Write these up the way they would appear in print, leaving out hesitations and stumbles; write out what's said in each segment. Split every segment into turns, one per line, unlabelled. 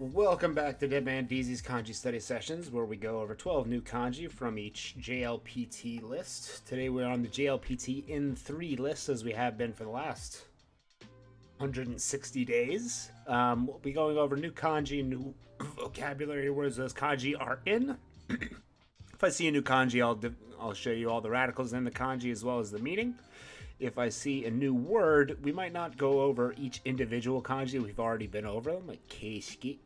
Welcome back to Dead Man DZ's Kanji Study Sessions, where we go over 12 new kanji from each JLPT list. Today we're on the JLPT N3 list, as we have been for the last 160 days. We'll be going over new kanji, new vocabulary words those kanji are in. If I see a new kanji, I'll show you all the radicals in the kanji as well as the meaning. If I see a new word, we might not go over each individual kanji. We've already been over them, like keishiki,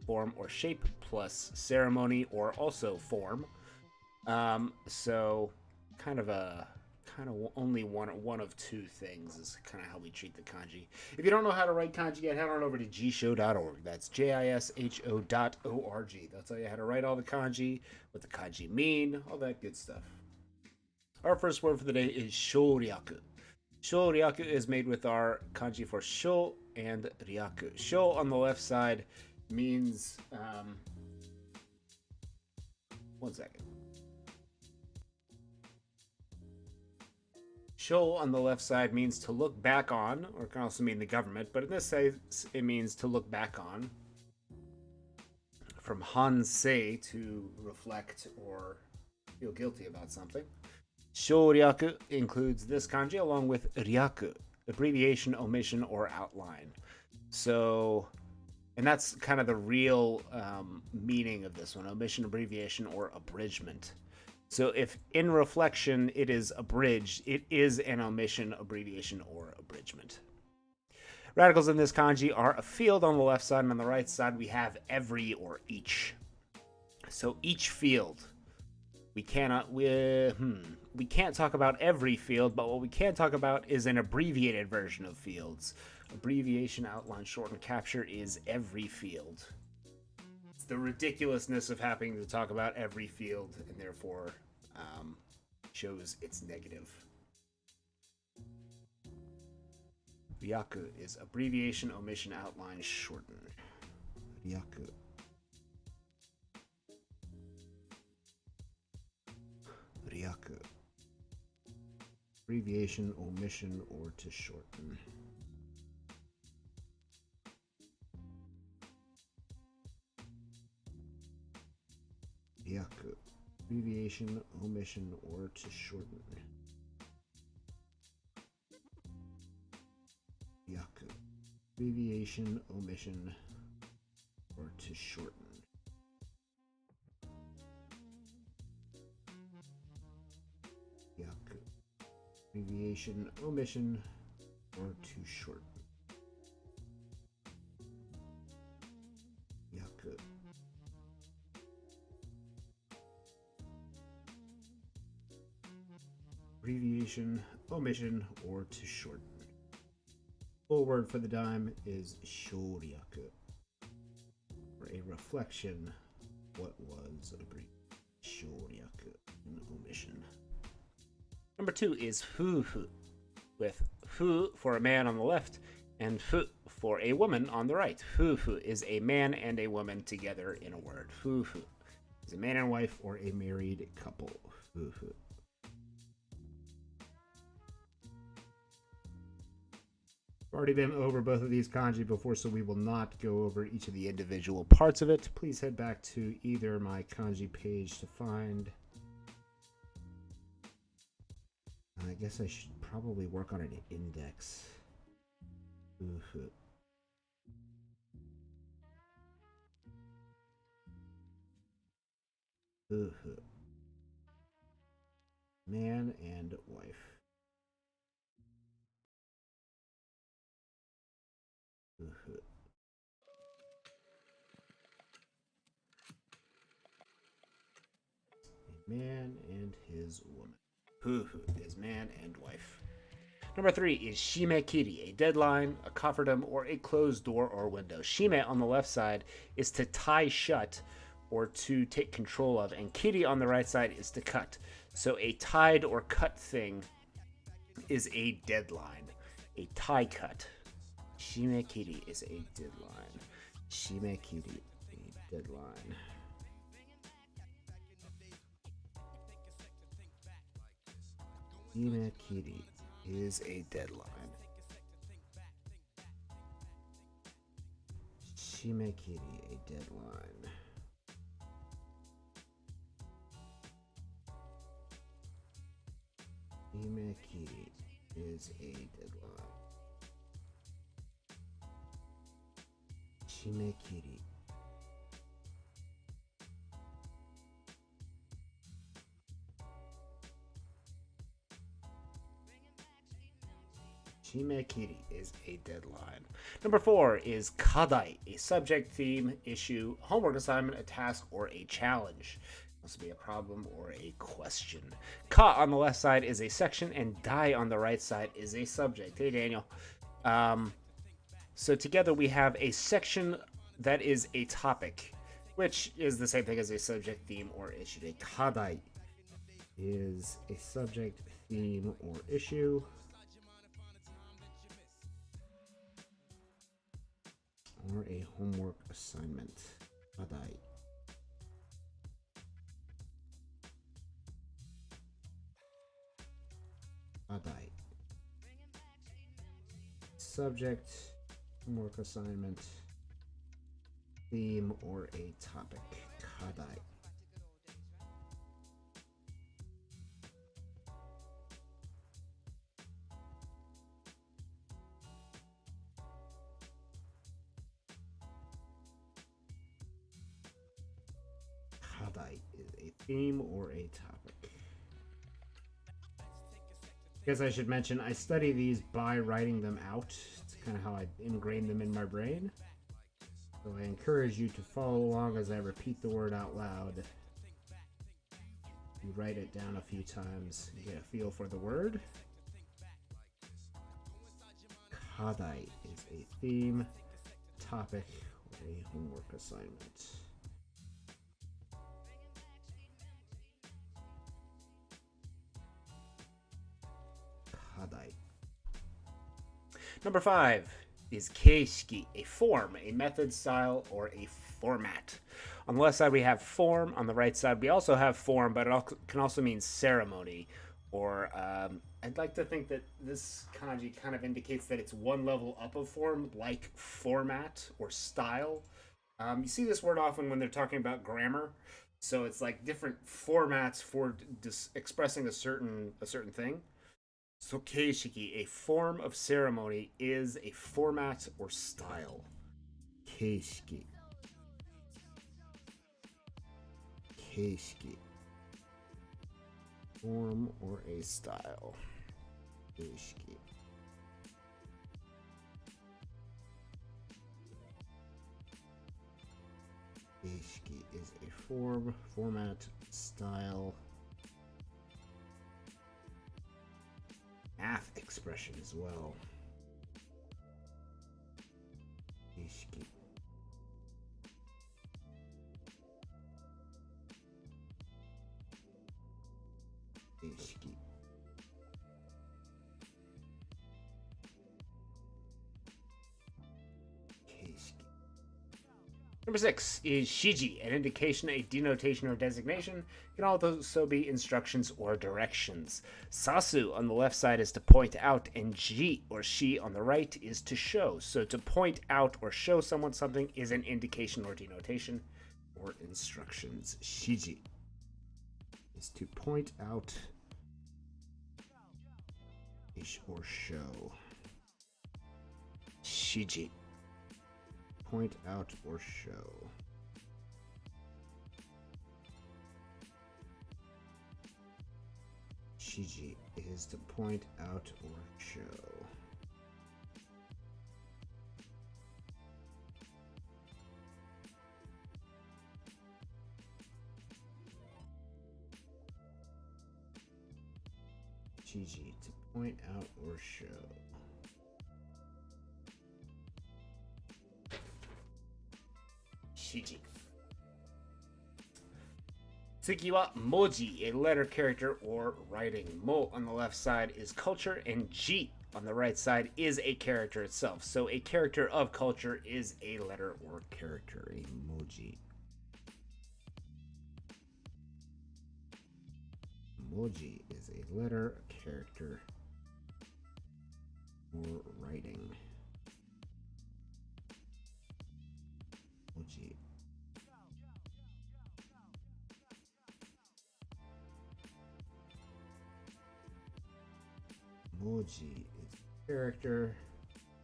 form or shape, plus ceremony or also form. So kind of only one of two things is kind of how we treat the kanji. If you don't know how to write kanji yet, head on over to jisho.org. That's JISHO.org. That's how you how to write all the kanji, what the kanji mean, all that good stuff. Our first word for the day is shoryaku. Shoryaku is made with our kanji for sho and ryaku. Sho on the left side means one second. Sho on the left side means to look back on, or can also mean the government, but in this case it means to look back on. From hansei, to reflect or feel guilty about something. Shoryaku includes this kanji along with ryaku, abbreviation, omission, or outline. So, and that's kind of the real meaning of this one: omission, abbreviation, or abridgment. So, if in reflection it is abridged, it is an omission, abbreviation, or abridgment. Radicals in this kanji are a field on the left side, and on the right side we have every or each. So each field, we can't talk about every field, but what we can talk about is an abbreviated version of fields. Abbreviation, outline, shorten, capture is every field. It's the ridiculousness of having to talk about every field, and therefore shows its negative. Ryaku is abbreviation, omission, outline, shorten. Ryaku. Ryaku. Abbreviation, omission, or to shorten. Ryaku. Abbreviation, omission, or to shorten. Ryaku. Abbreviation, omission, or to shorten. Ryaku. Abbreviation, omission, or to shorten. Ryaku. Abbreviation, omission, or to shorten. Full word for the dime is shoryaku. For a reflection, what was abbreviation? Shoryaku, an omission. Number 2 is fufu, with fu for a man on the left and fu for a woman on the right. Fufu is a man and a woman together in a word. Fufu is a man and wife or a married couple. Fufu. Already been over both of these kanji before, so we will not go over each of the individual parts of it. Please head back to either my kanji page to find. I guess I should probably work on an index. Uhu. Uhu. Man and wife. Uhu. A man and his woman. Huhu is man and wife. Number 3 is shimekiri, a deadline, a cofferdom, or a closed door or window. Shime on the left side is to tie shut or to take control of, and kiri on the right side is to cut. So a tied or cut thing is a deadline, a tie cut. Shimekiri is a deadline. Shimekiri, a deadline. Shimekiri is a deadline. Shimekiri, a deadline. Shimekiri is a deadline. Shimekiri. Shimekiri is a deadline. Number 4 is kadai, a subject, theme, issue, homework assignment, a task, or a challenge. Also be a problem or a question. Ka on the left side is a section, and dai on the right side is a subject. Hey, Daniel. So together we have a section that is a topic, which is the same thing as a subject, theme, or issue. A kadai is a subject, theme, or issue. Or a homework assignment. Kadai. Kadai. Subject, homework assignment, theme, or a topic. Kadai. Kadai is a theme or a topic. I guess I should mention I study these by writing them out. It's kind of how I ingrain them in my brain. So I encourage you to follow along as I repeat the word out loud. You write it down a few times, you get a feel for the word. Kadai is a theme, topic, or a homework assignment. Kadai. Number 5 is keishiki, a form, a method, style, or a format. On the left side we have form. On the right side we also have form, but it can also mean ceremony. Or I'd like to think that this kanji kind of indicates that it's one level up of form, like format or style. You see this word often when they're talking about grammar. So it's like different formats for expressing a certain thing. So keishiki, a form of ceremony, is a format or style. Keishiki. Keishiki. Form or a style. Keishiki. Keishiki is a form, format, style, math expression as well. Keishiki. Keishiki. Number 6 is shiji, an indication, a denotation, or designation. It can also be instructions or directions. Sasu on the left side is to point out, and ji or shi on the right is to show. So to point out or show someone something is an indication or denotation or instructions. Shiji is to point out or show. Shiji. Point out or show. Shiji is to point out or show. Shiji to point out or show. Shiji. 次は文字, a letter, character, or writing. Mo on the left side is culture, and ji on the right side is a character itself. So a character of culture is a letter or character, a moji. Moji is a letter, character, or writing. Moji. Moji is character,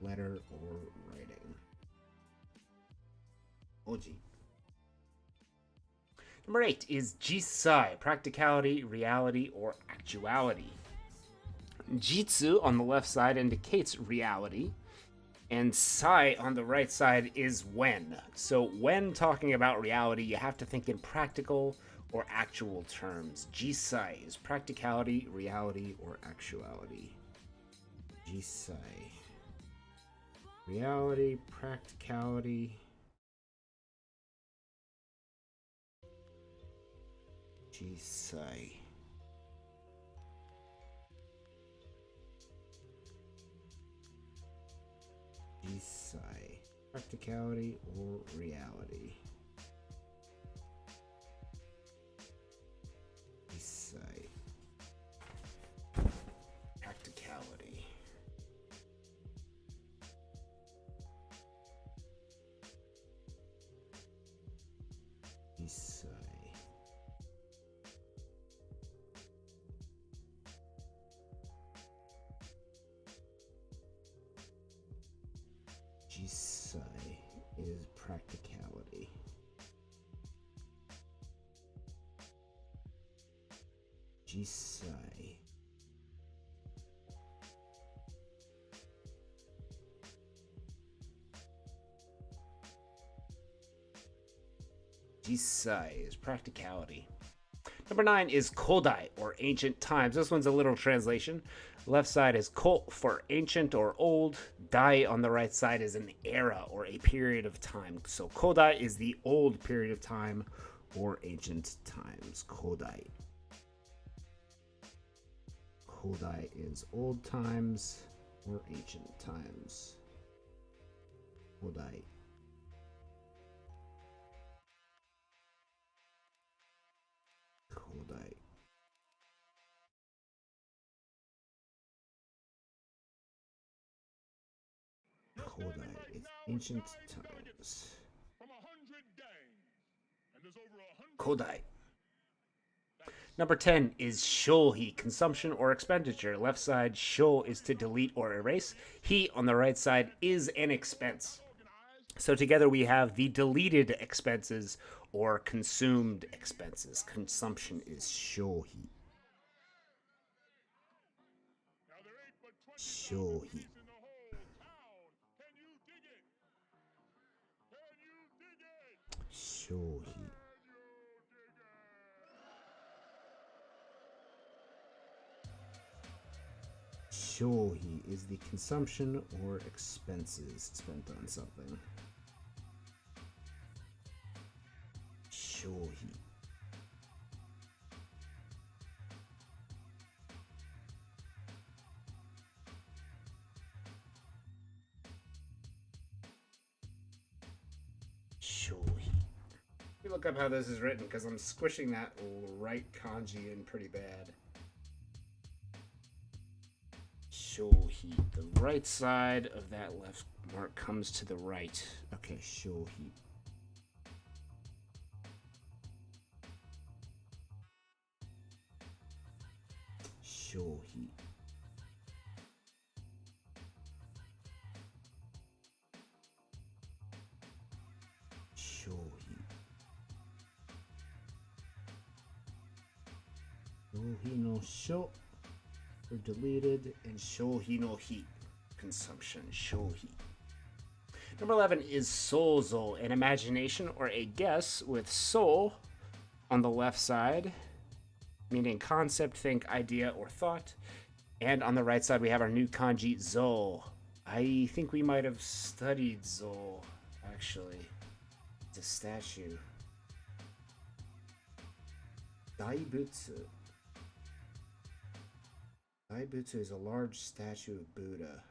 letter, or writing. Moji. Number 8 is jisai, practicality, reality, or actuality. Jitsu on the left side indicates reality, and sai on the right side is when. So when talking about reality, you have to think in practical or actual terms. Jisai is practicality, reality, or actuality. Jisai. Reality, practicality. Jisai. Jisai. Practicality or reality. Jisai. Practicality. Jisai. Jisai is practicality. Jisai. Jisai is practicality. Number 9 is Kodai, or ancient times. This one's a literal translation. Left side is ko for ancient or old. Dai on the right side is an era or a period of time. So Kodai is the old period of time or ancient times. Kodai. Kodai is old times or ancient times. Kodai. Kodai. Kodai is ancient times. Kodai. Number 10 is shohi, consumption or expenditure. Left side, sho is to delete or erase. He on the right side is an expense. So together we have the deleted expenses or consumed expenses. Consumption is shohi. Shohi. Shohi. Shohi is the consumption or expenses spent on something. Shohi. Shohi. Let me look up how this is written because I'm squishing that right kanji in pretty bad. Shohi. The right side of that left mark comes to the right. Okay, shohi. Shohi. Shohi. Shohi no sho for deleted, and shohi no hi, consumption. Shohi. Number 11 is sozo, an imagination or a guess with so on the left side, meaning concept, think, idea, or thought. And on the right side, we have our new kanji, zo. I think we might have studied zo, actually. It's a statue. Daibutsu. Daibutsu is a large statue of Buddha.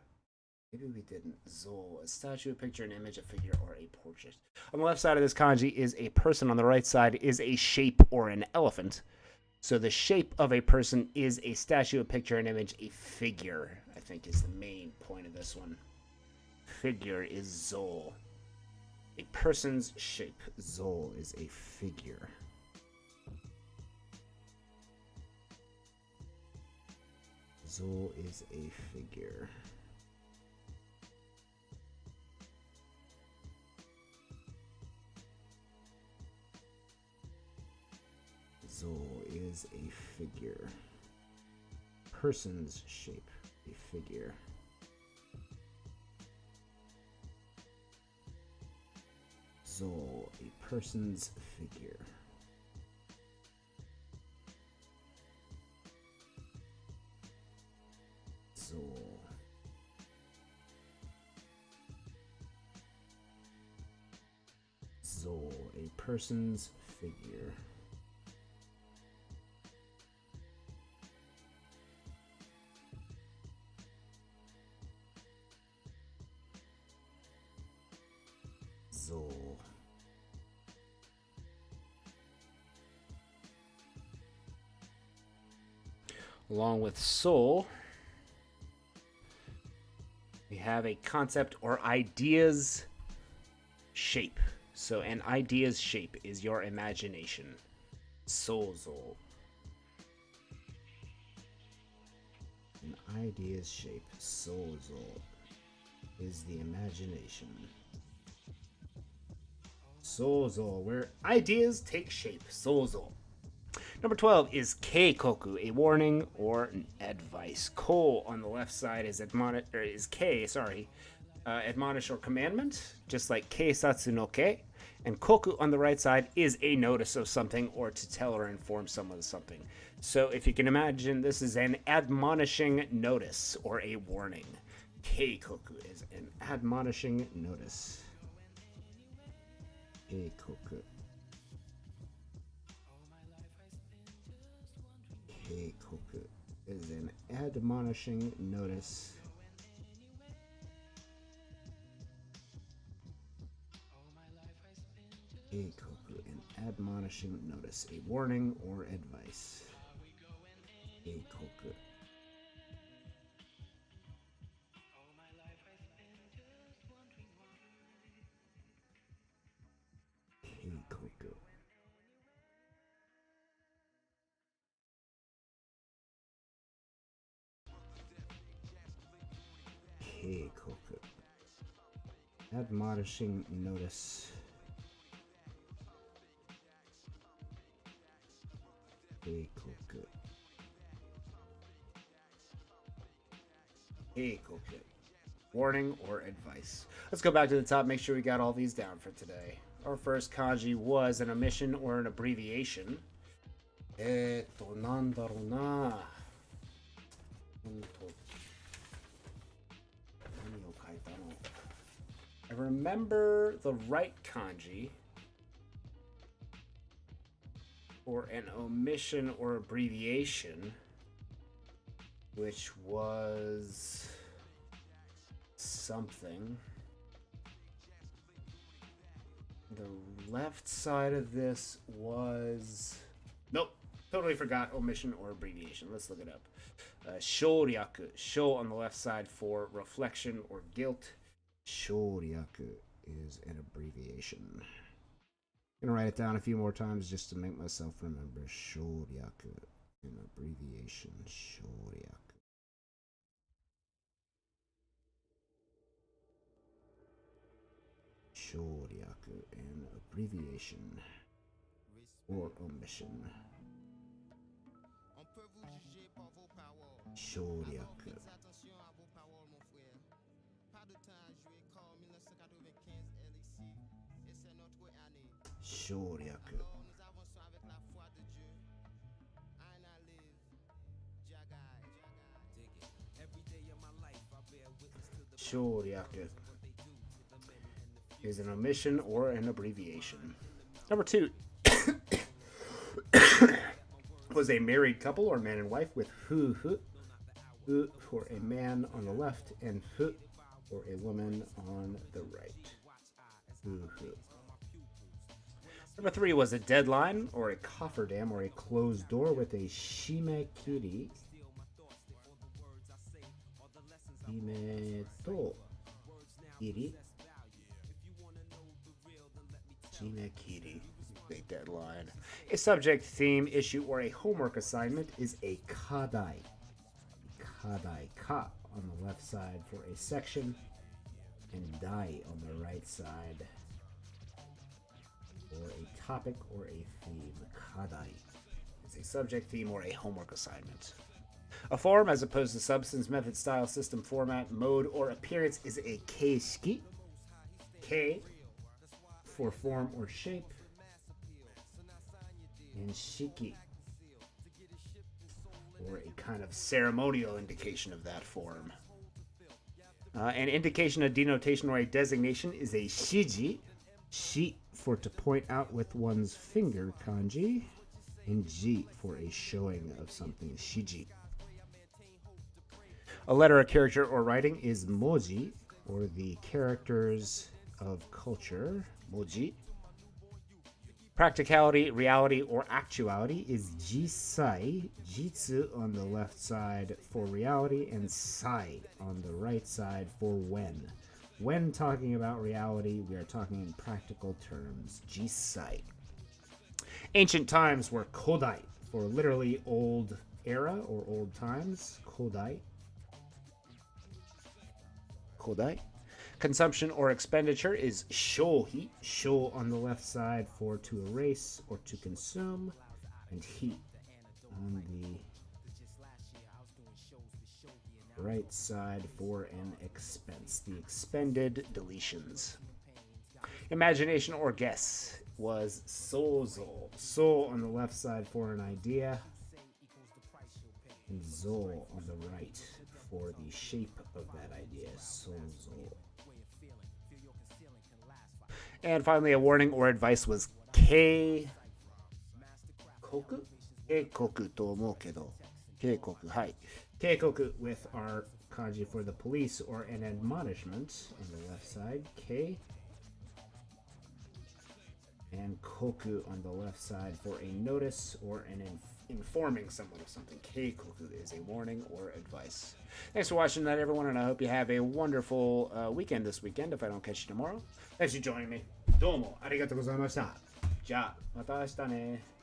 Maybe we didn't. Zol, a statue, a picture, an image, a figure, or a portrait. On the left side of this kanji is a person. On the right side is a shape or an elephant. So the shape of a person is a statue, a picture, an image, a figure, I think is the main point of this one. Figure is Zol. A person's shape. Zo is a figure. Zo is a figure. Zo is a figure. Person's shape. A figure. Zo, a person's figure. Zo. Zo, a person's figure. Zo. Along with soul, we have a concept or idea's shape. So an idea's shape is your imagination. Sozo. An idea's shape. Sozo is the imagination. Sozo, where ideas take shape. Sozo. Number 12 is keikoku, a warning or an advice. Ko on the left side is admonish or commandment, just like keisatsu no ke. And koku on the right side is a notice of something or to tell or inform someone of something. So if you can imagine, this is an admonishing notice or a warning. Keikoku is an admonishing notice. Keikoku. Keikoku is an admonishing notice. Keikoku, an admonishing notice, a warning or advice. Keikoku. Keikoku. Keikoku. Admonishing notice. Keikoku. Keikoku. Warning or advice. Let's go back to the top, make sure we got all these down for today. Our first kanji was an omission or an abbreviation. Nandaru na. I remember the right kanji for an omission or abbreviation, which was something. The left side of this was... Nope, totally forgot omission or abbreviation. Let's look it up. Shoryaku. Sho on the left side for reflection or guilt. Shoryaku is an abbreviation. I'm gonna write it down a few more times just to make myself remember. Shoryaku, an abbreviation. Shoryaku. Shoryaku, an abbreviation or omission. Shoryaku. Shoryaku. Shoryaku is an omission or an abbreviation. Number 2 was a married couple or man and wife with hu for a man on the left and fu for a woman on the right. Hu. Number 3 was a deadline or a cofferdam or a closed door with a shimekiri. Shimeto iri. Jinekiri. A deadline. A subject, theme, issue, or a homework assignment is a kadai. Kadai. Ka on the left side for a section, and dai on the right side for a topic or a theme. Kadai is a subject, theme, or a homework assignment. A form, as opposed to substance, method, style, system, format, mode, or appearance, is a keishiki. K for form or shape, and shiki or a kind of ceremonial indication of that form. An indication, a denotation, or a designation is a shiji. Shi for to point out with one's finger, kanji, and ji for a showing of something, shiji. A letter, a character, or writing is moji, or the characters of culture, moji. Practicality, reality, or actuality is jisai, jitsu on the left side for reality, and sai on the right side for when. When talking about reality, we are talking in practical terms, jisai. Ancient times were kodai, for literally old era or old times, kodai. Kodai. Consumption or expenditure is shohi. Sho on the left side for to erase or to consume, and hi on the right side for an expense. The expended deletions. Imagination or guess was sozo. So on the left side for an idea, and zo on the right for the shape of that idea. Sozo. And finally, a warning or advice was keikoku? Keikoku to omou kedo. Keikoku, hai. Keikoku with our kanji for the police or an admonishment on the left side. Ke. And koku on the left side for a notice or an informing someone of something. Keikoku is a warning or advice. Thanks for watching that, everyone, and I hope you have a wonderful weekend this weekend if I don't catch you tomorrow. Thanks for joining me. どうもありがとうございました。じゃあ、また明日ね。